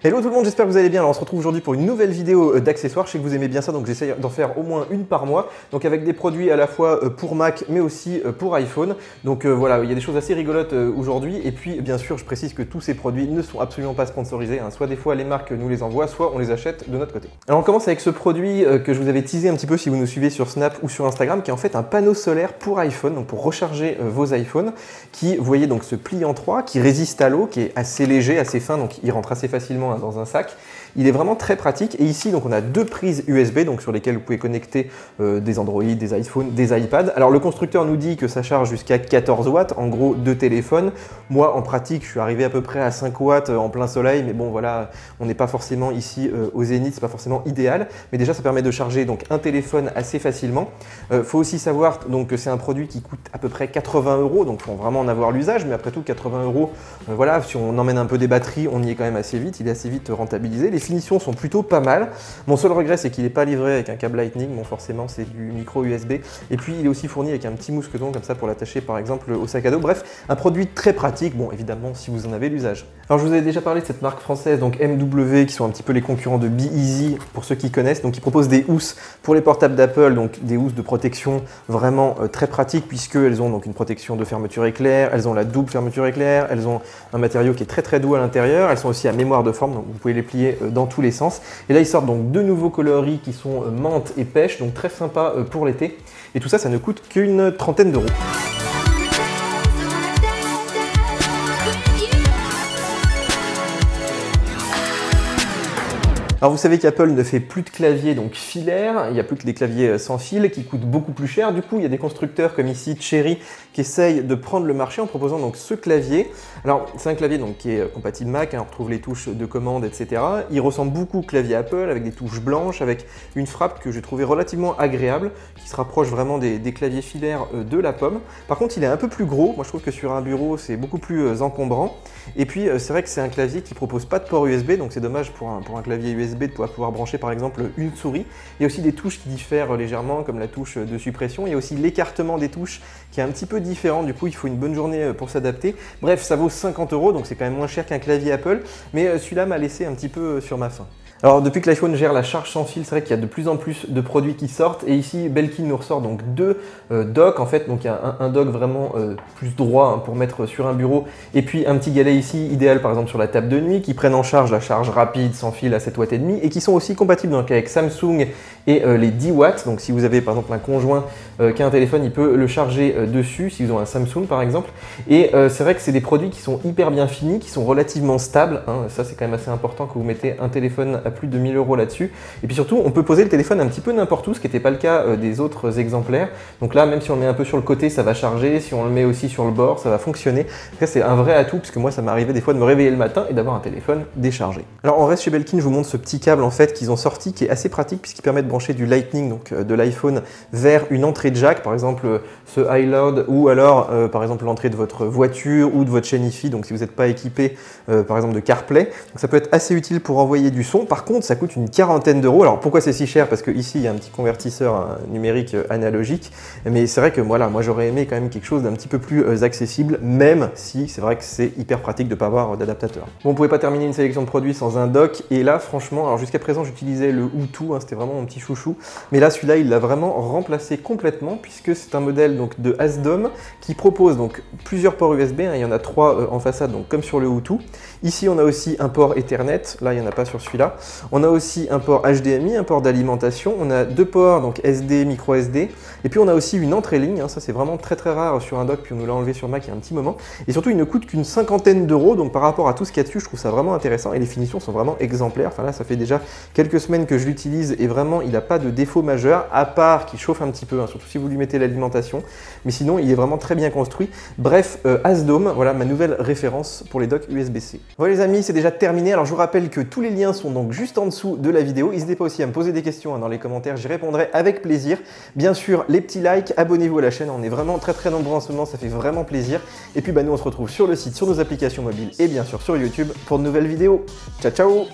Hello tout le monde, j'espère que vous allez bien. Alors on se retrouve aujourd'hui pour une nouvelle vidéo d'accessoires. Je sais que vous aimez bien ça, donc j'essaie d'en faire au moins une par mois. Donc avec des produits à la fois pour Mac mais aussi pour iPhone. Donc voilà, il y a des choses assez rigolotes aujourd'hui. Et puis bien sûr, je précise que tous ces produits ne sont absolument pas sponsorisés. Soit des fois les marques nous les envoient, soit on les achète de notre côté. Alors on commence avec ce produit que je vous avais teasé un petit peu si vous nous suivez sur Snap ou sur Instagram, qui est en fait un panneau solaire pour iPhone, donc pour recharger vos iPhones, qui, vous voyez, donc se plie en trois, qui résiste à l'eau, qui est assez léger, assez fin, donc il rentre assez facilement dans un sac. Il est vraiment très pratique et ici donc on a deux prises USB donc sur lesquelles vous pouvez connecter des Android, des iPhones, des iPads. Alors le constructeur nous dit que ça charge jusqu'à 14 watts, en gros 2 téléphones. Moi en pratique je suis arrivé à peu près à 5 watts en plein soleil, mais bon voilà, on n'est pas forcément ici au zénith, c'est pas forcément idéal, mais déjà ça permet de charger donc un téléphone assez facilement. Faut aussi savoir donc que c'est un produit qui coûte à peu près 80 €, donc il faut vraiment en avoir l'usage, mais après tout 80 €, voilà, si on emmène un peu des batteries, on y est quand même assez vite, il est assez vite rentabilisé. Les finitions sont plutôt pas mal. Mon seul regret, c'est qu'il n'est pas livré avec un câble Lightning. Bon, forcément, c'est du micro USB. Et puis, il est aussi fourni avec un petit mousqueton comme ça pour l'attacher, par exemple, au sac à dos. Bref, un produit très pratique. Bon, évidemment, si vous en avez l'usage. Alors, je vous avais déjà parlé de cette marque française, donc MW, qui sont un petit peu les concurrents de BeeEasy, pour ceux qui connaissent. Donc, ils proposent des housses pour les portables d'Apple, donc des housses de protection vraiment très pratiques, puisqu'elles ont donc une protection de fermeture éclair, elles ont la double fermeture éclair, elles ont un matériau qui est très doux à l'intérieur, elles sont aussi à mémoire de forme, donc vous pouvez les plier dans tous les sens. Et là, ils sortent donc deux nouveaux coloris qui sont menthe et pêche, donc très sympa pour l'été. Et tout ça, ça ne coûte qu'une trentaine d'euros. Alors vous savez qu'Apple ne fait plus de claviers donc filaires, il n'y a plus que des claviers sans fil qui coûtent beaucoup plus cher. Du coup, il y a des constructeurs comme ici Cherry qui essayent de prendre le marché en proposant donc ce clavier. Alors c'est un clavier donc qui est compatible Mac, on retrouve les touches de commande, etc. Il ressemble beaucoup au clavier Apple avec des touches blanches, avec une frappe que j'ai trouvé relativement agréable, qui se rapproche vraiment des claviers filaires de la pomme. Par contre, il est un peu plus gros. Moi, je trouve que sur un bureau, c'est beaucoup plus encombrant. Et puis, c'est vrai que c'est un clavier qui propose pas de port USB, donc c'est dommage pour un clavier USB de pouvoir brancher par exemple une souris. Il y a aussi des touches qui diffèrent légèrement, comme la touche de suppression. Il y a aussi l'écartement des touches qui est un petit peu différent. Du coup, il faut une bonne journée pour s'adapter. Bref, ça vaut 50 €, donc c'est quand même moins cher qu'un clavier Apple. Mais celui-là m'a laissé un petit peu sur ma faim. Alors depuis que l'iPhone gère la charge sans fil, c'est vrai qu'il y a de plus en plus de produits qui sortent, et ici Belkin nous ressort donc deux docks en fait. Donc il y a un dock vraiment plus droit pour mettre sur un bureau, et puis un petit galet ici idéal par exemple sur la table de nuit, qui prennent en charge la charge rapide sans fil à 7,5 watts, et qui sont aussi compatibles donc avec Samsung et les 10 watts. Donc si vous avez par exemple un conjoint qui a un téléphone, il peut le charger dessus si vous avez un Samsung par exemple. Et c'est vrai que c'est des produits qui sont hyper bien finis, qui sont relativement stables, ça c'est quand même assez important que vous mettez un téléphone à plus de 1000 € là-dessus. Et puis surtout, on peut poser le téléphone un petit peu n'importe où, ce qui n'était pas le cas des autres exemplaires. Donc là, même si on le met un peu sur le côté, ça va charger. Si on le met aussi sur le bord, ça va fonctionner. Ça, c'est un vrai atout, parce que moi, ça m'arrivait des fois de me réveiller le matin et d'avoir un téléphone déchargé. Alors, on reste chez Belkin, je vous montre ce petit câble en fait qu'ils ont sorti, qui est assez pratique, puisqu'il permet de brancher du Lightning, donc de l'iPhone, vers une entrée jack, par exemple ce iLoud, ou alors par exemple l'entrée de votre voiture ou de votre chaîne Hi-Fi, donc si vous n'êtes pas équipé par exemple de CarPlay. Donc ça peut être assez utile pour envoyer du son. Par contre, ça coûte une quarantaine d'euros. Alors pourquoi c'est si cher? Parce que ici il y a un petit convertisseur numérique analogique, mais c'est vrai que voilà, moi j'aurais aimé quand même quelque chose d'un petit peu plus accessible, même si c'est vrai que c'est hyper pratique de ne pas avoir d'adaptateur. Bon, on ne pouvait pas terminer une sélection de produits sans un dock, et là franchement, alors jusqu'à présent j'utilisais le Hutu, c'était vraiment mon petit chouchou, mais là celui-là il l'a vraiment remplacé complètement, puisque c'est un modèle donc de Hasdom qui propose donc plusieurs ports USB, il y en a 3 en façade, donc comme sur le Hutu. Ici on a aussi un port Ethernet, là il n'y en a pas sur celui-là. On a aussi un port HDMI, un port d'alimentation, on a 2 ports donc SD, micro SD, et puis on a aussi une entrée ligne, ça c'est vraiment très rare sur un dock, puis on nous l'a enlevé sur Mac il y a un petit moment, et surtout il ne coûte qu'une cinquantaine d'euros, donc par rapport à tout ce qu'il y a dessus, je trouve ça vraiment intéressant, et les finitions sont vraiment exemplaires. Enfin là ça fait déjà quelques semaines que je l'utilise, et vraiment il n'a pas de défaut majeur, à part qu'il chauffe un petit peu, surtout si vous lui mettez l'alimentation, mais sinon il est vraiment très bien construit. Bref, Hasdom, voilà ma nouvelle référence pour les docks USB-C. Voilà les amis, c'est déjà terminé. Alors je vous rappelle que tous les liens sont donc juste en dessous de la vidéo. N'hésitez pas aussi à me poser des questions dans les commentaires, j'y répondrai avec plaisir. Bien sûr, les petits likes, abonnez-vous à la chaîne, on est vraiment très nombreux en ce moment, ça fait vraiment plaisir. Et puis nous on se retrouve sur le site, sur nos applications mobiles et bien sûr sur YouTube pour de nouvelles vidéos. Ciao ciao.